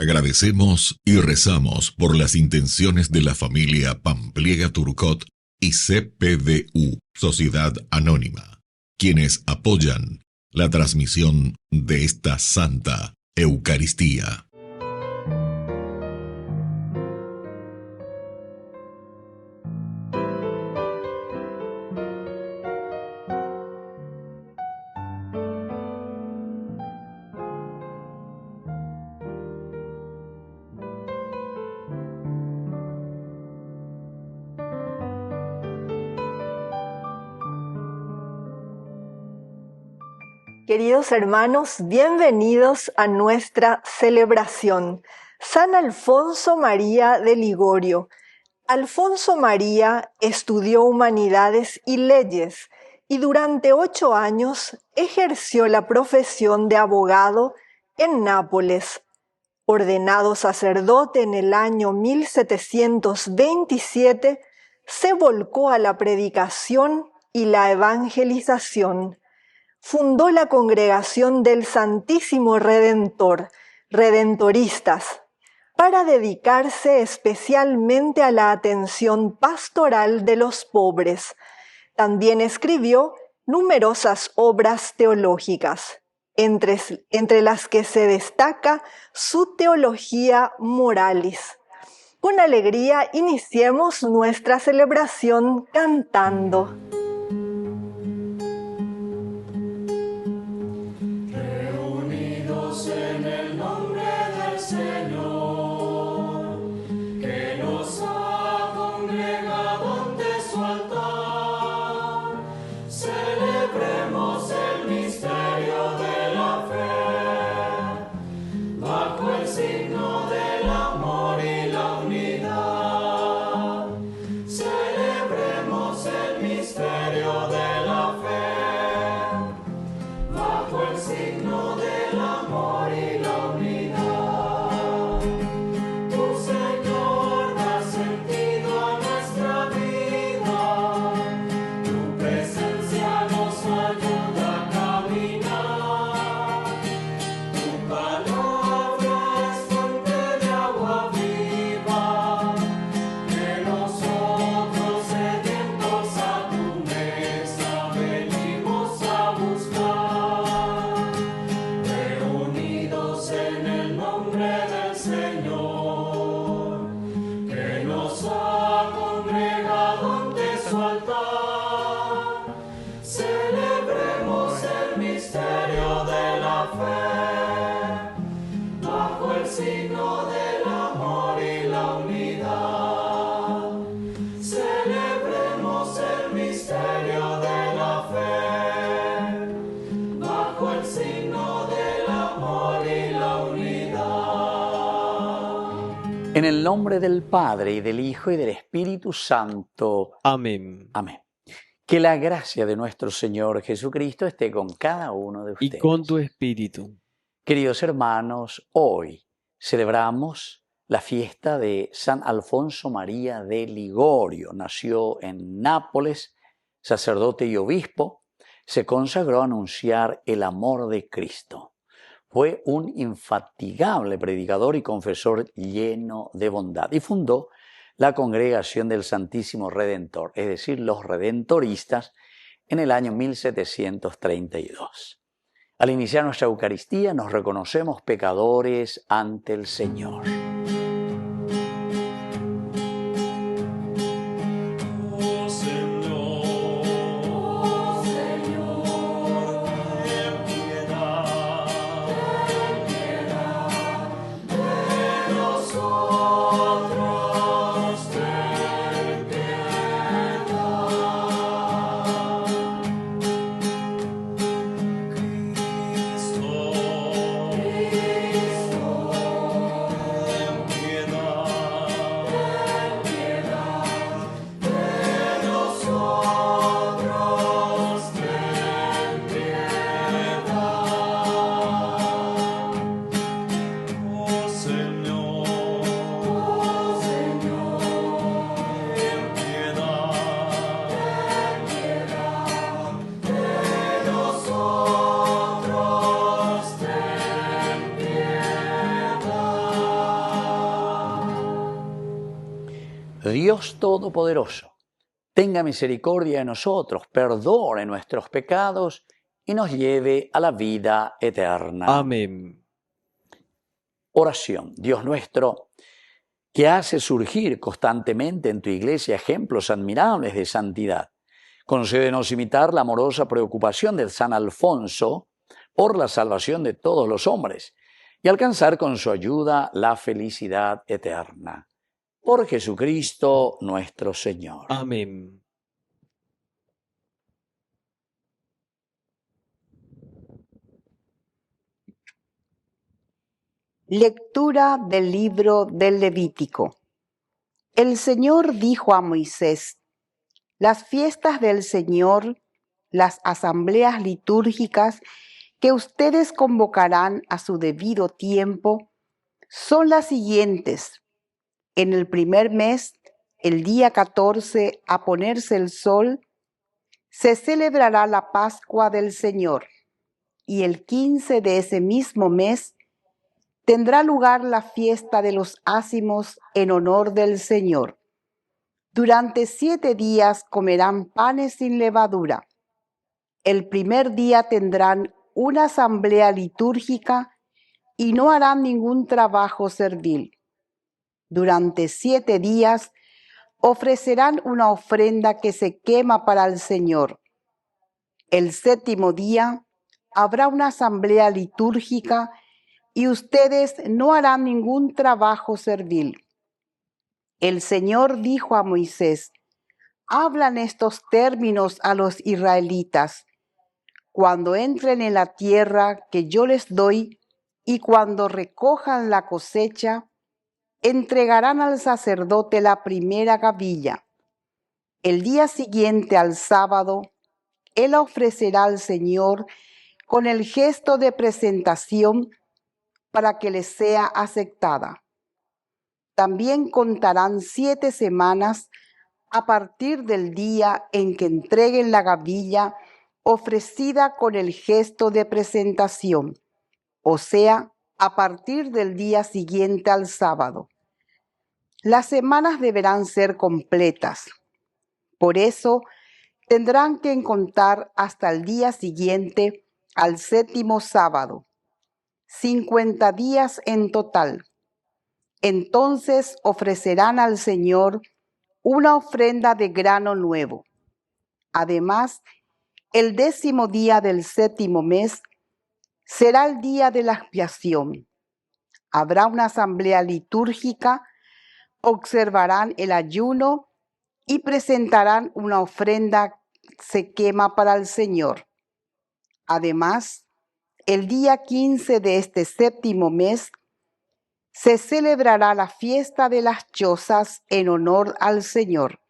Agradecemos y rezamos por las intenciones de la familia Pampliega Turcot y CPDU, Sociedad Anónima, quienes apoyan la transmisión de esta Santa Eucaristía. Queridos hermanos, bienvenidos a nuestra celebración. San Alfonso María de Ligorio. Alfonso María estudió humanidades y leyes y durante 8 años ejerció la profesión de abogado en Nápoles. Ordenado sacerdote en el año 1727, se volcó a la predicación y la evangelización. Fundó la Congregación del Santísimo Redentor, Redentoristas, para dedicarse especialmente a la atención pastoral de los pobres. También escribió numerosas obras teológicas, entre las que se destaca su Teología Moralis. Con alegría iniciemos nuestra celebración cantando. En el nombre del Padre, y del Hijo, y del Espíritu Santo. Amén. Amén. Que la gracia de nuestro Señor Jesucristo esté con cada uno de ustedes. Y con tu espíritu. Queridos hermanos, hoy celebramos la fiesta de San Alfonso María de Ligorio. Nació en Nápoles, sacerdote y obispo. Se consagró a anunciar el amor de Cristo. Fue un infatigable predicador y confesor lleno de bondad y fundó la Congregación del Santísimo Redentor, es decir, los Redentoristas, en el año 1732. Al iniciar nuestra Eucaristía nos reconocemos pecadores ante el Señor. Dios Todopoderoso, tenga misericordia de nosotros, perdone nuestros pecados y nos lleve a la vida eterna. Amén. Oración. Dios nuestro, que hace surgir constantemente en tu iglesia ejemplos admirables de santidad, concédenos imitar la amorosa preocupación de San Alfonso por la salvación de todos los hombres y alcanzar con su ayuda la felicidad eterna. Por Jesucristo nuestro Señor. Amén. Lectura del libro del Levítico. El Señor dijo a Moisés: las fiestas del Señor, las asambleas litúrgicas que ustedes convocarán a su debido tiempo, son las siguientes. En el primer mes, el día 14, a ponerse el sol, se celebrará la Pascua del Señor, y el 15 de ese mismo mes tendrá lugar la fiesta de los ázimos en honor del Señor. Durante 7 días comerán panes sin levadura. El primer día tendrán una asamblea litúrgica y no harán ningún trabajo servil. Durante 7 días ofrecerán una ofrenda que se quema para el Señor. El 7º día habrá una asamblea litúrgica y ustedes no harán ningún trabajo servil. El Señor dijo a Moisés: hablan estos términos a los israelitas. Cuando entren en la tierra que yo les doy y cuando recojan la cosecha, entregarán al sacerdote la primera gavilla. El día siguiente al sábado, él la ofrecerá al Señor con el gesto de presentación para que les sea aceptada. También contarán 7 semanas a partir del día en que entreguen la gavilla ofrecida con el gesto de presentación, o sea, a partir del día siguiente al sábado. Las semanas deberán ser completas. Por eso, tendrán que contar hasta el día siguiente al 7º sábado, 50 días en total. Entonces ofrecerán al Señor una ofrenda de grano nuevo. Además, el 10º día del 7º mes será el día de la expiación. Habrá una asamblea litúrgica, observarán el ayuno y presentarán una ofrenda que se quema para el Señor. Además, el día 15 de este 7º mes se celebrará la fiesta de las chozas en honor al Señor.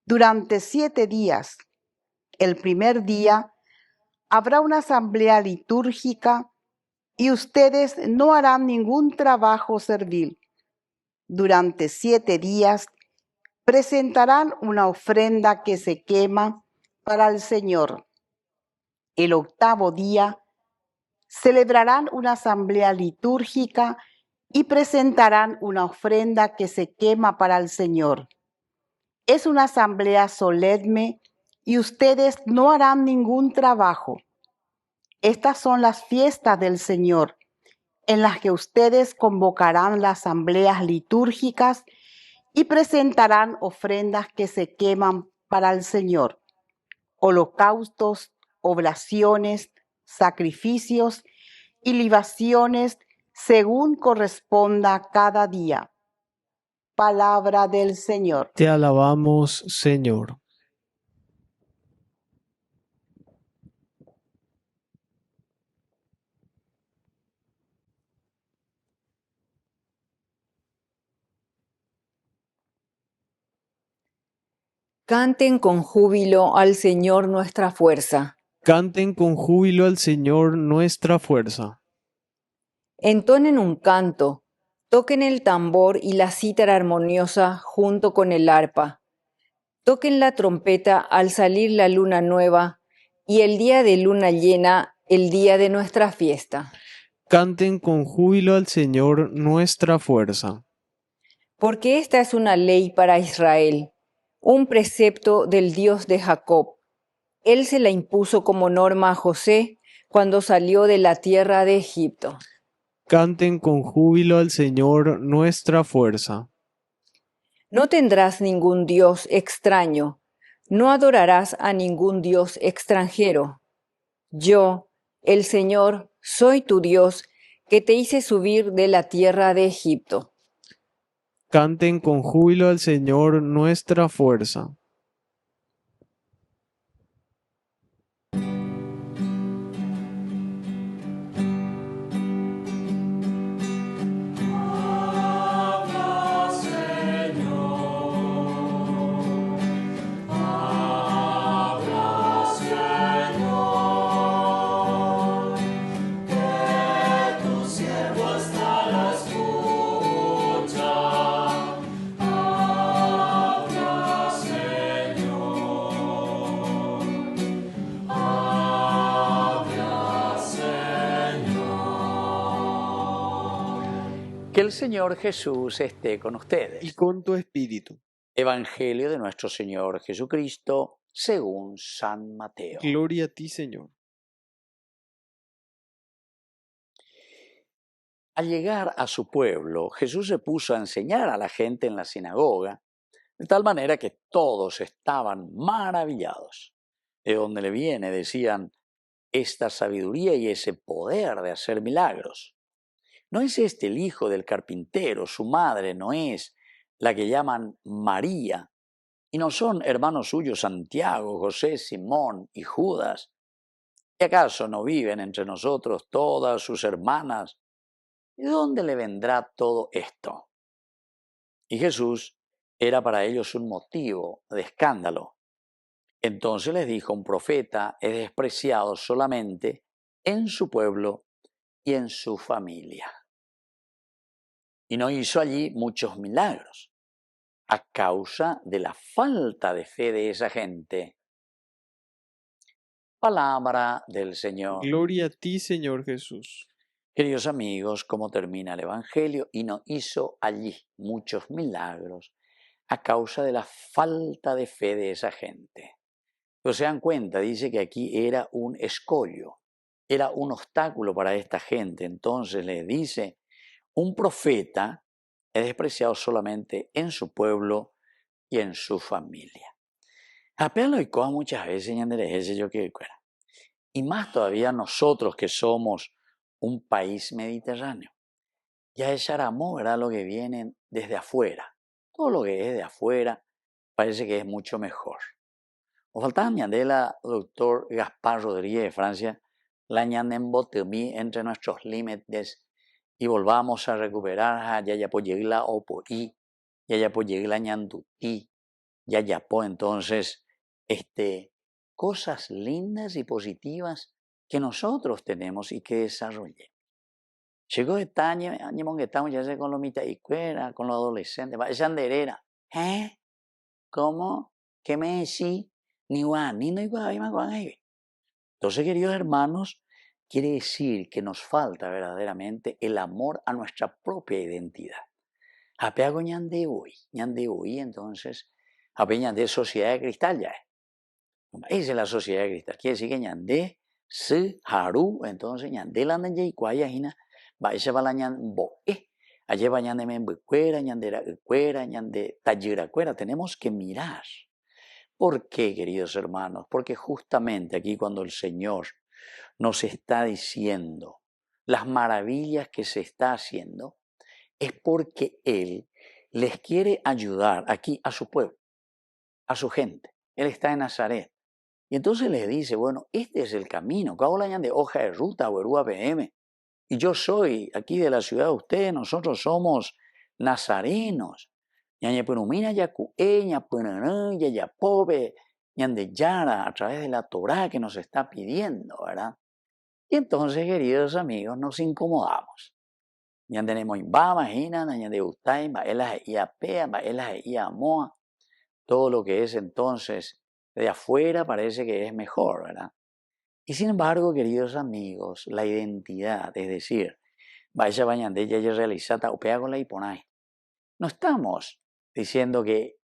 Durante 7 días, el primer día, habrá una asamblea litúrgica y ustedes no harán ningún trabajo servil. Durante 7 días presentarán una ofrenda que se quema para el Señor. El 8º día celebrarán una asamblea litúrgica y presentarán una ofrenda que se quema para el Señor. Es una asamblea solemne y ustedes no harán ningún trabajo. Estas son las fiestas del Señor, en las que ustedes convocarán las asambleas litúrgicas y presentarán ofrendas que se queman para el Señor, holocaustos, oblaciones, sacrificios y libaciones según corresponda cada día. Palabra del Señor. Te alabamos, Señor. Canten con júbilo al Señor nuestra fuerza. Canten con júbilo al Señor nuestra fuerza. Entonen un canto, toquen el tambor y la cítara armoniosa junto con el arpa. Toquen la trompeta al salir la luna nueva y el día de luna llena, el día de nuestra fiesta. Canten con júbilo al Señor nuestra fuerza. Porque esta es una ley para Israel, un precepto del Dios de Jacob. Él se la impuso como norma a José cuando salió de la tierra de Egipto. Canten con júbilo al Señor nuestra fuerza. No tendrás ningún Dios extraño, no adorarás a ningún Dios extranjero. Yo, el Señor, soy tu Dios, que te hice subir de la tierra de Egipto. Canten con júbilo al Señor nuestra fuerza. Que el Señor Jesús esté con ustedes. Y con tu espíritu. Evangelio de nuestro Señor Jesucristo según San Mateo. Gloria a ti, Señor. Al llegar a su pueblo, Jesús se puso a enseñar a la gente en la sinagoga, de tal manera que todos estaban maravillados. De donde le viene, decían, esta sabiduría y ese poder de hacer milagros. ¿No es este el hijo del carpintero? Su madre no es la que llaman María. ¿Y no son hermanos suyos Santiago, José, Simón y Judas? ¿Y acaso no viven entre nosotros todas sus hermanas? ¿De dónde le vendrá todo esto? Y Jesús era para ellos un motivo de escándalo. Entonces les dijo, un profeta es despreciado solamente en su pueblo y en su familia. Y no hizo allí muchos milagros a causa de la falta de fe de esa gente. Palabra del Señor. Gloria a ti, Señor Jesús. Queridos amigos, ¿cómo termina el Evangelio? Y no hizo allí muchos milagros a causa de la falta de fe de esa gente. Pero se dan cuenta, dice que aquí era un escollo, era un obstáculo para esta gente. Entonces les dice, un profeta es despreciado solamente en su pueblo y en su familia. Apenas lo digo muchas veces, y más todavía nosotros que somos un país mediterráneo. Ya es Charamó, ¿verdad? Lo que viene desde afuera. Todo lo que es de afuera parece que es mucho mejor. O faltaba ñandela, doctor Gaspar Rodríguez de Francia, la ñanembotemí entre nuestros límites y volvamos a recuperar a Yayapoyegla Oporí, Yayapoyegla ñandutí, Yayapo, entonces, cosas lindas y positivas que nosotros tenemos y que desarrollemos. Llegó esta año que estamos ya sé con los mitaicuera, con los adolescentes, esa anderera. ¿Cómo? ¿Qué me decís? Entonces, queridos hermanos, quiere decir que nos falta verdaderamente el amor a nuestra propia identidad. Apeago ñande hoy, entonces, ape ñande sociedad de cristal ya. Esa es la sociedad de cristal. Quiere decir que ñande, si, haru, entonces ñande la ñande y cuaya jina, va ese va la ñande, allá va ñande membucuera, ñande talliracuera. Tenemos que mirar. ¿Por qué, queridos hermanos? Porque justamente aquí cuando el Señor nos está diciendo las maravillas que se está haciendo, es porque Él les quiere ayudar aquí a su pueblo, a su gente. Él está en Nazaret. Y entonces les dice, bueno, este es el camino. De hoja de ruta, Huerúa PM. Y yo soy aquí de la ciudad de ustedes, nosotros somos nazarenos. Ñañapunumina yacué, ñapunanú, yayapobe, ñandeyara, a través de la Torá que nos está pidiendo, ¿verdad? Y entonces, queridos amigos, nos incomodamos. Ñandenemo imbama, jina, ñande utay, baelas e iapea, baelas e iamoa. Todo lo que es entonces de afuera parece que es mejor, ¿verdad? Y sin embargo, queridos amigos, la identidad, es decir, vaya bañande ya realizada, opea con la hiponai. No estamos diciendo que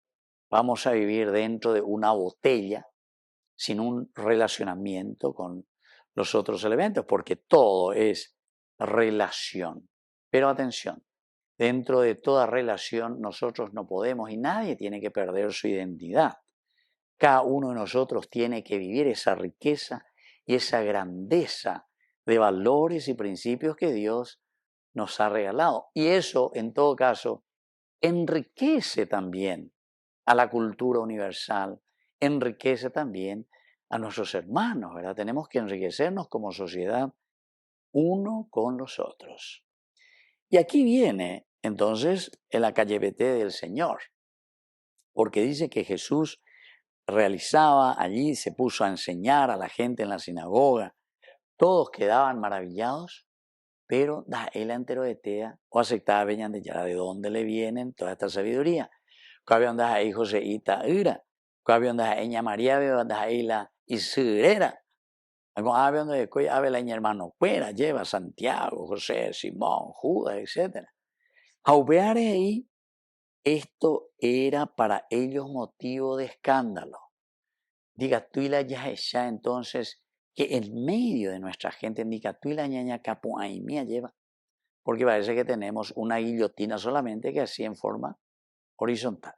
vamos a vivir dentro de una botella sin un relacionamiento con los otros elementos, porque todo es relación. Pero atención, dentro de toda relación nosotros no podemos y nadie tiene que perder su identidad. Cada uno de nosotros tiene que vivir esa riqueza y esa grandeza de valores y principios que Dios nos ha regalado. Y eso, en todo caso, enriquece también a la cultura universal, enriquece también a nuestros hermanos, ¿verdad? Tenemos que enriquecernos como sociedad uno con los otros. Y aquí viene entonces el acayepete del Señor, porque dice que Jesús realizaba allí, se puso a enseñar a la gente en la sinagoga, todos quedaban maravillados, pero da él entero de tea o aceptaba veñan de ya de dónde le vienen toda esta sabiduría. Había andas ahí José Ita Ira, había andas ahí María, había andas ahí la Isidera, había andas ahí la hermano Cuera, lleva Santiago, José, Simón, Judas, etc. Aubear ahí, esto era para ellos motivo de escándalo. Diga tú y la ya entonces que en medio de nuestra gente, diga tú y la ñaña capo ahí mía lleva, porque parece que tenemos una guillotina solamente que así en forma horizontal.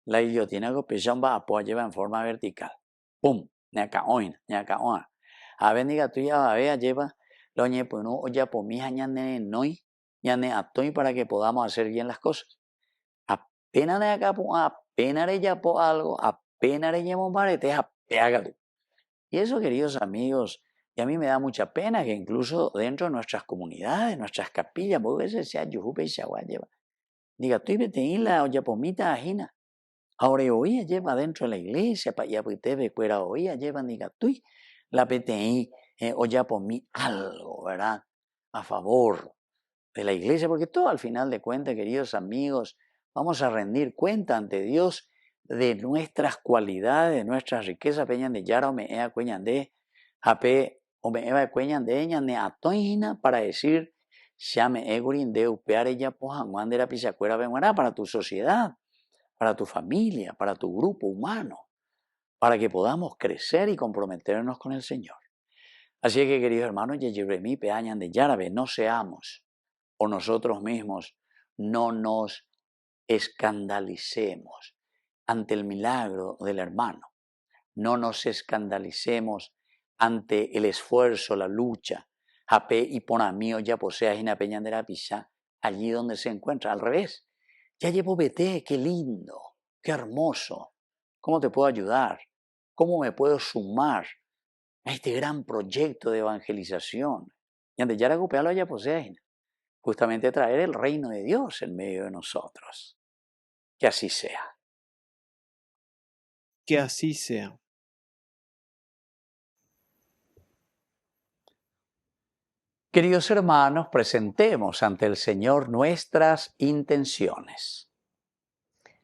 La guillotina que pechamba apoya lleva en forma vertical. Pum, ñaca oina, ñaca oina. A ver, diga tú ya babea lleva lo ñepuno o ya pomija ñane noi, ñane atoy para que podamos hacer bien las cosas. Apenas de acá, apenas de ya po algo, apenas de ya bombarete, apeaga tú. Y eso, queridos amigos, y a mí me da mucha pena que incluso dentro de nuestras comunidades, nuestras capillas, muchas veces sea yujupe y shagua lleva. Diga tú y vete en la olla pomita ajina. Ahora hoy lleva dentro de la iglesia, para allá pues te ve fuera hoy lleva diga tú la PTI o ya por mí algo, ¿verdad? A favor de la iglesia, porque todo al final de cuentas, queridos amigos, vamos a rendir cuenta ante Dios de nuestras cualidades, de nuestras riquezas, peñan de yara o me ea cueñan de jape o me eva cueñan de ella ne atoina para decir llame egurin de upeare ya pojan de la pisacuera venguará para tu sociedad, para tu familia, para tu grupo humano, para que podamos crecer y comprometernos con el Señor. Así que, queridos hermanos, Yeyiremi peañan de Yarabe, no seamos, o nosotros mismos, no nos escandalicemos ante el milagro del hermano. No nos escandalicemos ante el esfuerzo, la lucha. Jape y ponamío ya posea jina peñan de la pisa, allí donde se encuentra. Al revés. Ya llevo BT, qué lindo, qué hermoso. ¿Cómo te puedo ayudar? ¿Cómo me puedo sumar a este gran proyecto de evangelización? Y ante ya la ya posee, justamente traer el reino de Dios en medio de nosotros. Que así sea. Que así sea. Queridos hermanos, presentemos ante el Señor nuestras intenciones.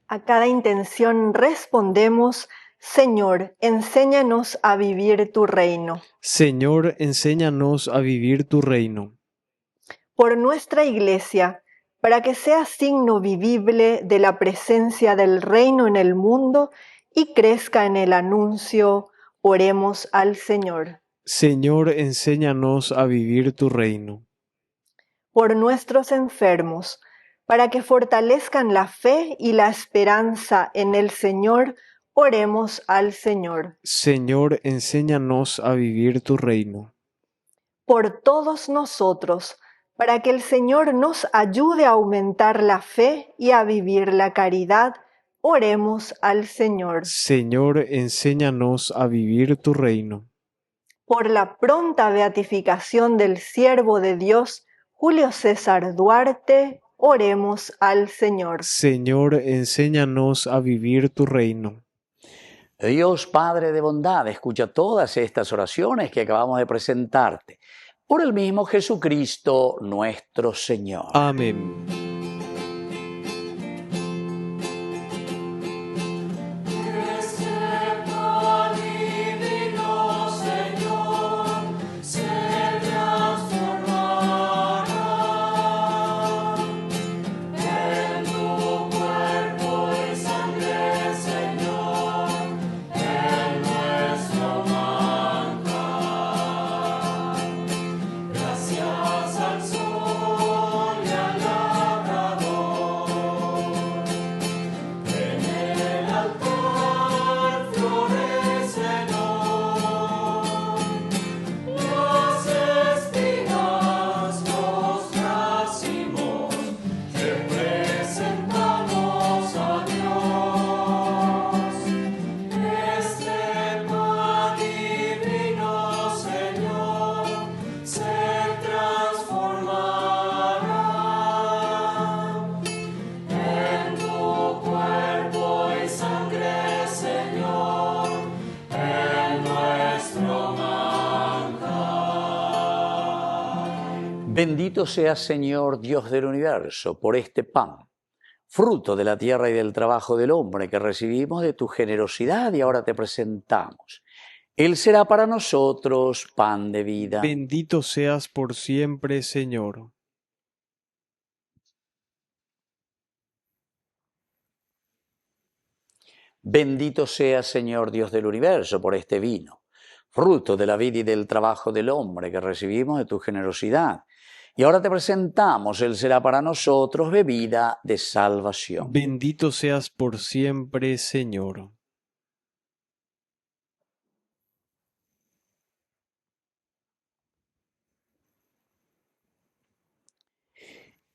A cada intención respondemos: Señor, enséñanos a vivir tu reino. Señor, enséñanos a vivir tu reino. Por nuestra Iglesia, para que sea signo vivible de la presencia del reino en el mundo y crezca en el anuncio, oremos al Señor. Señor, enséñanos a vivir tu reino. Por nuestros enfermos, para que fortalezcan la fe y la esperanza en el Señor, oremos al Señor. Señor, enséñanos a vivir tu reino. Por todos nosotros, para que el Señor nos ayude a aumentar la fe y a vivir la caridad, oremos al Señor. Señor, enséñanos a vivir tu reino. Por la pronta beatificación del siervo de Dios, Julio César Duarte, oremos al Señor. Señor, enséñanos a vivir tu reino. Dios Padre de bondad, escucha todas estas oraciones que acabamos de presentarte. Por el mismo Jesucristo nuestro Señor. Amén. Bendito seas, Señor, Dios del universo, por este pan, fruto de la tierra y del trabajo del hombre que recibimos de tu generosidad y ahora te presentamos. Él será para nosotros pan de vida. Bendito seas por siempre, Señor. Bendito seas, Señor, Dios del universo, por este vino, fruto de la vida y del trabajo del hombre que recibimos de tu generosidad. Y ahora te presentamos, Él será para nosotros bebida de salvación. Bendito seas por siempre, Señor.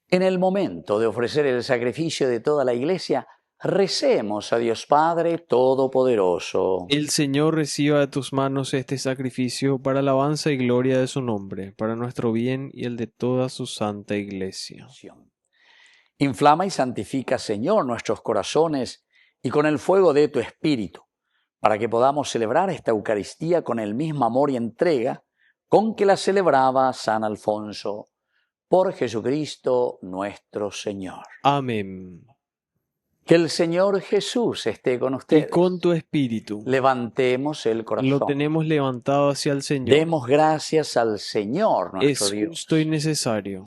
En el momento de ofrecer el sacrificio de toda la Iglesia, recemos a Dios Padre Todopoderoso. El Señor reciba de tus manos este sacrificio para alabanza y gloria de su nombre, para nuestro bien y el de toda su santa Iglesia. Inflama y santifica, Señor, nuestros corazones y con el fuego de tu Espíritu, para que podamos celebrar esta Eucaristía con el mismo amor y entrega con que la celebraba San Alfonso. Por Jesucristo nuestro Señor. Amén. Que el Señor Jesús esté con Y ustedes. con tu espíritu. Levantemos el corazón. Lo tenemos levantado hacia el Señor. Demos gracias al Señor nuestro Es Dios. justo y necesario.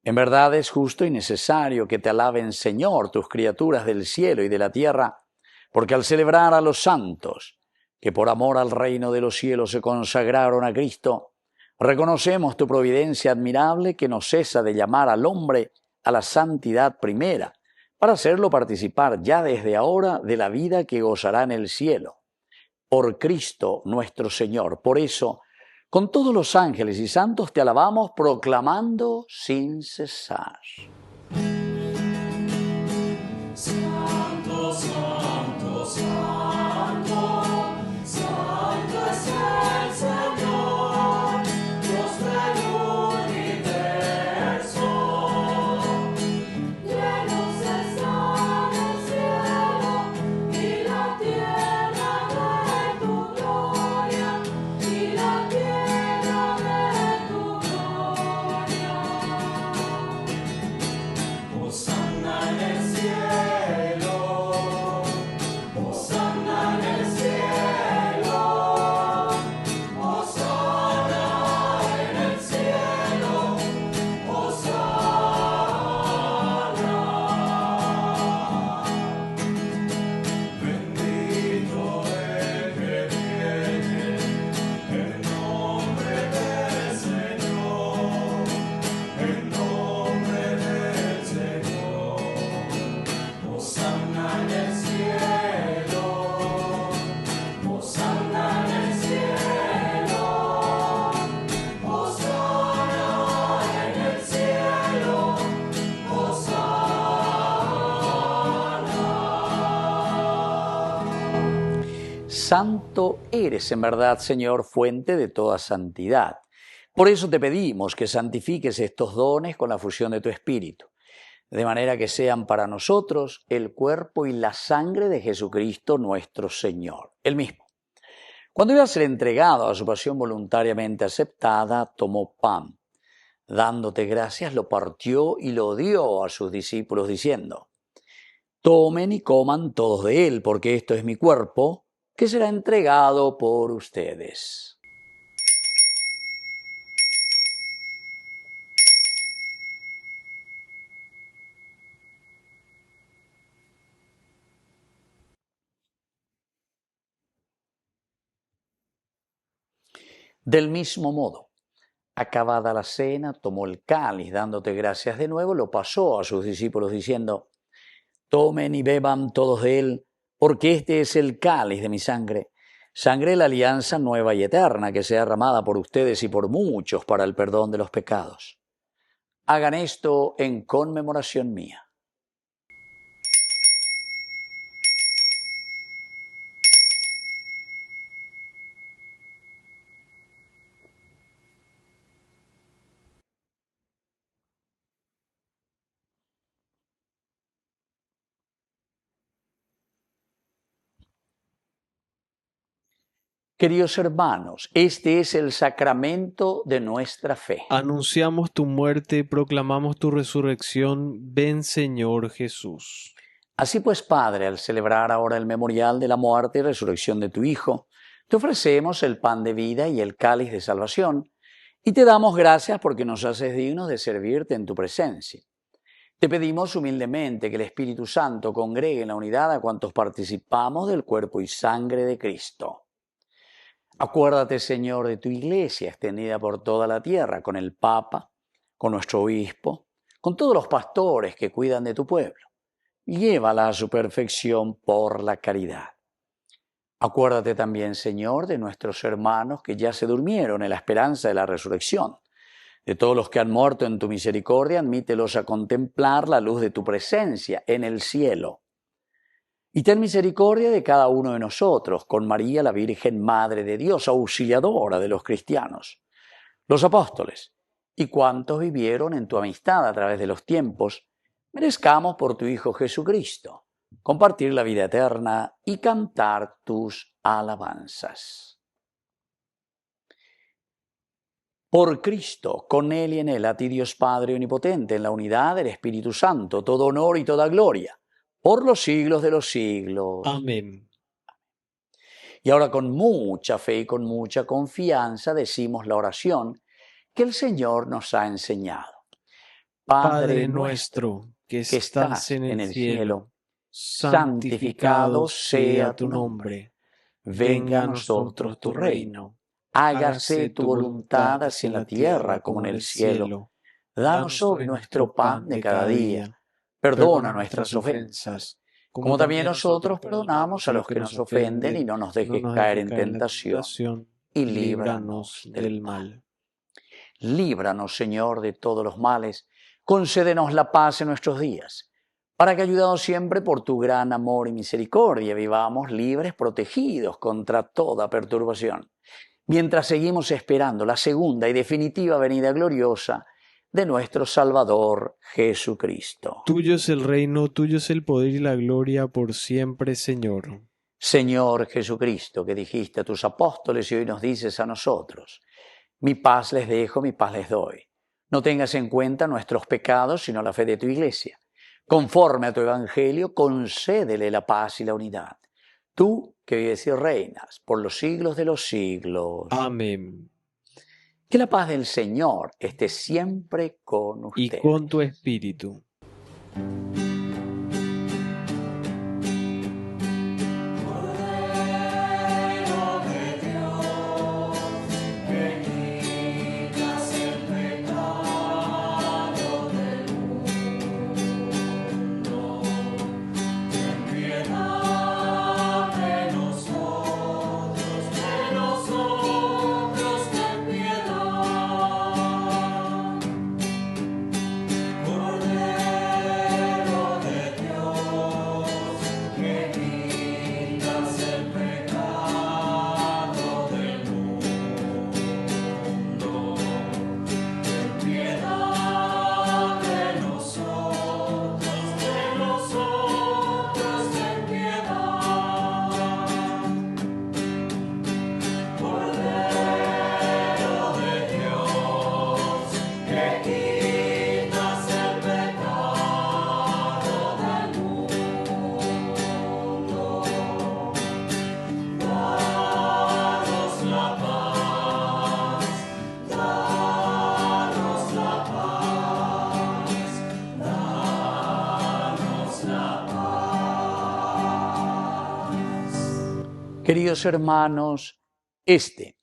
En verdad es justo y necesario que te alaben, Señor, tus criaturas del cielo y de la tierra, porque al celebrar a los santos, que por amor al reino de los cielos se consagraron a Cristo, reconocemos tu providencia admirable que no cesa de llamar al hombre a la santidad primera, para hacerlo participar ya desde ahora de la vida que gozará en el cielo. Por Cristo nuestro Señor. Por eso, con todos los ángeles y santos te alabamos proclamando sin cesar. Santo, santo, santo, santo es el Señor, Dios del universo. Llenos están el cielo y la tierra de tu gloria, y la tierra de tu gloria. Hosanna en el cielo, Hosanna en el cielo, Hosanna en el cielo, Hosanna. Bendito el que viene en nombre del Señor, en nombre del Señor. Hosanna en el cielo, Hosanna en el cielo, Hosanna en el cielo, Hosanna. Santo eres en verdad, Señor, fuente de toda santidad. Por eso te pedimos que santifiques estos dones con la fusión de tu Espíritu, de manera que sean para nosotros el cuerpo y la sangre de Jesucristo nuestro Señor, el mismo. Cuando iba a ser entregado a su pasión voluntariamente aceptada, tomó pan. Dándote gracias, lo partió y lo dio a sus discípulos, diciendo: Tomen y coman todos de él, porque esto es mi cuerpo, que será entregado por ustedes. Del mismo modo, acabada la cena, tomó el cáliz, dándote gracias de nuevo, lo pasó a sus discípulos, diciendo: Tomen y beban todos de él, porque este es el cáliz de mi sangre, sangre de la alianza nueva y eterna, que sea derramada por ustedes y por muchos para el perdón de los pecados. Hagan esto en conmemoración mía. Queridos hermanos, este es el sacramento de nuestra fe. Anunciamos tu muerte, proclamamos tu resurrección. Ven, Señor Jesús. Así pues, Padre, al celebrar ahora el memorial de la muerte y resurrección de tu Hijo, te ofrecemos el pan de vida y el cáliz de salvación, y te damos gracias porque nos haces dignos de servirte en tu presencia. Te pedimos humildemente que el Espíritu Santo congregue en la unidad a cuantos participamos del cuerpo y sangre de Cristo. Acuérdate, Señor, de tu Iglesia extendida por toda la tierra, con el Papa, con nuestro Obispo, con todos los pastores que cuidan de tu pueblo. Llévala a su perfección por la caridad. Acuérdate también, Señor, de nuestros hermanos que ya se durmieron en la esperanza de la resurrección. De todos los que han muerto en tu misericordia, admítelos a contemplar la luz de tu presencia en el cielo. Y ten misericordia de cada uno de nosotros, con María, la Virgen Madre de Dios, auxiliadora de los cristianos, los apóstoles, y cuantos vivieron en tu amistad a través de los tiempos, merezcamos por tu Hijo Jesucristo compartir la vida eterna y cantar tus alabanzas. Por Cristo, con Él y en Él, a ti Dios Padre Omnipotente, en la unidad del Espíritu Santo, todo honor y toda gloria, por los siglos de los siglos. Amén. Y ahora con mucha fe y con mucha confianza decimos la oración que el Señor nos ha enseñado. Padre nuestro, que estás en el cielo, santificado sea tu nombre. Venga a nosotros tu reino. Hágase tu voluntad así en la tierra como en el cielo. Danos hoy nuestro pan de cada día. Perdona nuestras ofensas, como también nosotros perdonamos a los que nos ofenden, y no nos dejes caer en tentación, y líbranos del mal. Líbranos, Señor, de todos los males. Concédenos la paz en nuestros días, para que, ayudados siempre por tu gran amor y misericordia, vivamos libres, protegidos contra toda perturbación, mientras seguimos esperando la segunda y definitiva venida gloriosa de nuestro Salvador Jesucristo. Tuyo es el reino, tuyo es el poder y la gloria por siempre, Señor. Señor Jesucristo, que dijiste a tus apóstoles y hoy nos dices a nosotros: mi paz les dejo, mi paz les doy. No tengas en cuenta nuestros pecados, sino la fe de tu Iglesia. Conforme a tu Evangelio, concédele la paz y la unidad. Tú, que vives y reinas por los siglos de los siglos. Amén. Que la paz del Señor esté siempre con Y ustedes. con tu espíritu. Cordero de Dios, que quitas el pecado del mundo, ten piedad de nosotros, ten piedad. Cordero de Dios, que quitas el pecado del mundo, ten piedad de nosotros, ten piedad. Cordero de Dios, que quitas el pecado del mundo, danos la paz, danos la paz, danos la paz. Queridos hermanos, este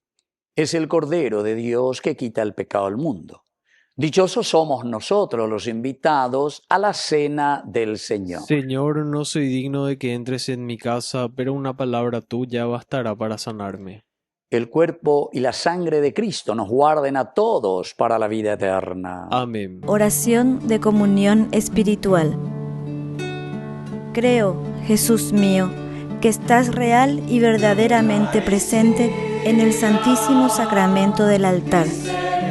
es el Cordero de Dios que quita el pecado del mundo. Dichosos somos nosotros los invitados a la cena del Señor. Señor, no soy digno de que entres en mi casa, pero una palabra tuya bastará para sanarme. El cuerpo y la sangre de Cristo nos guarden a todos para la vida eterna. Amén. Oración de comunión espiritual. Creo, Jesús mío, que estás real y verdaderamente presente en el Santísimo Sacramento del altar.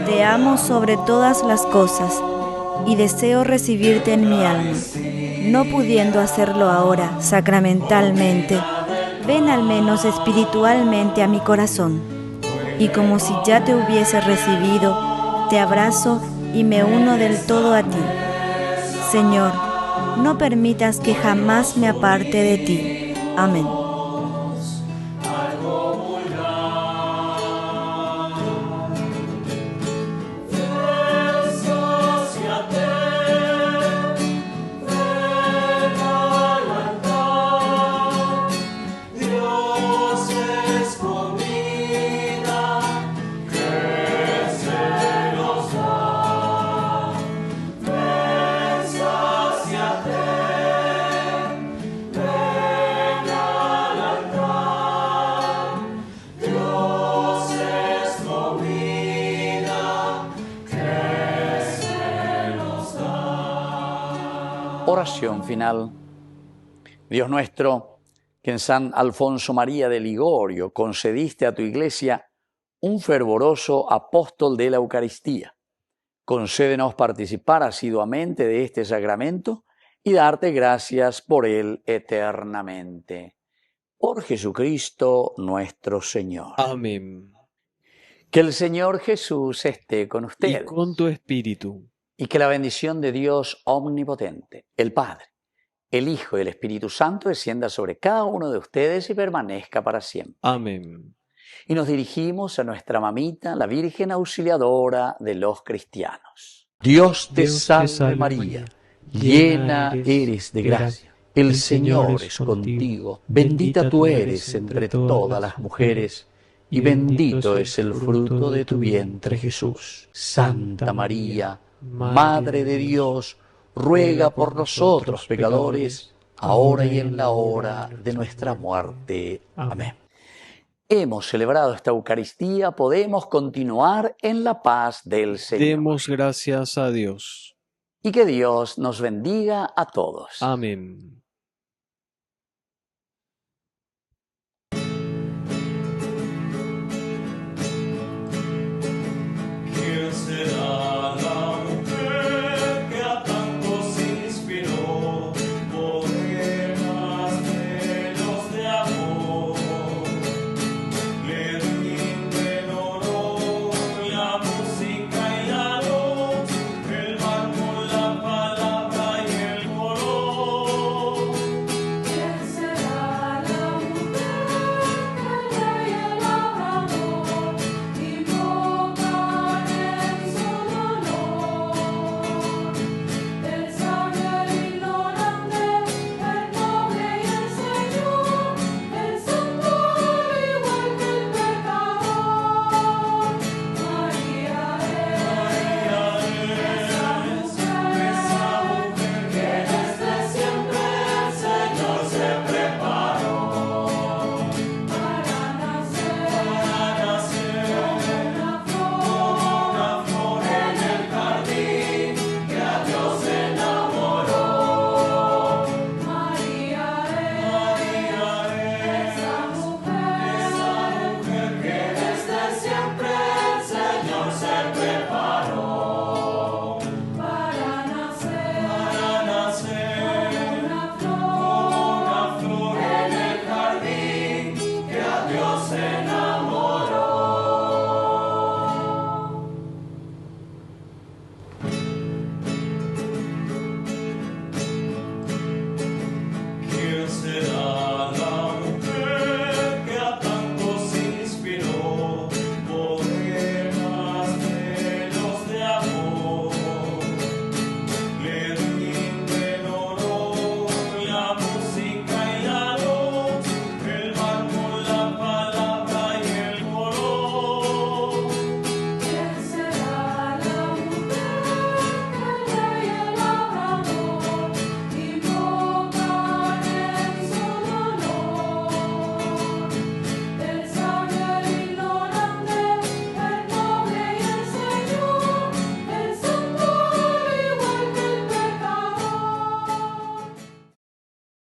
Te amo sobre todas las cosas y deseo recibirte en mi alma. No pudiendo hacerlo ahora sacramentalmente, ven al menos espiritualmente a mi corazón, y como si ya te hubiese recibido, te abrazo y me uno del todo a ti. Señor, no permitas que jamás me aparte de ti. Amén. Oración final. Dios nuestro, que en San Alfonso María de Ligorio concediste a tu Iglesia un fervoroso apóstol de la Eucaristía, concédenos participar asiduamente de este sacramento y darte gracias por él eternamente. Por Jesucristo nuestro Señor. Amén. Que el Señor Jesús esté con ustedes. Y con tu espíritu. Y que la bendición de Dios omnipotente, el Padre, el Hijo y el Espíritu Santo descienda sobre cada uno de ustedes y permanezca para siempre. Amén. Y nos dirigimos a nuestra mamita, la Virgen Auxiliadora de los cristianos. Dios te salve María, llena eres de gracia. El Señor es contigo. Bendita tú eres entre todas las mujeres, y bendito es el fruto de tu vientre Jesús. Santa María, Madre de Dios, ruega por nosotros pecadores, ahora y en la hora de nuestra muerte. Amén. Hemos celebrado esta Eucaristía, podemos continuar en la paz del Señor. Demos gracias a Dios. Y que Dios nos bendiga a todos. Amén.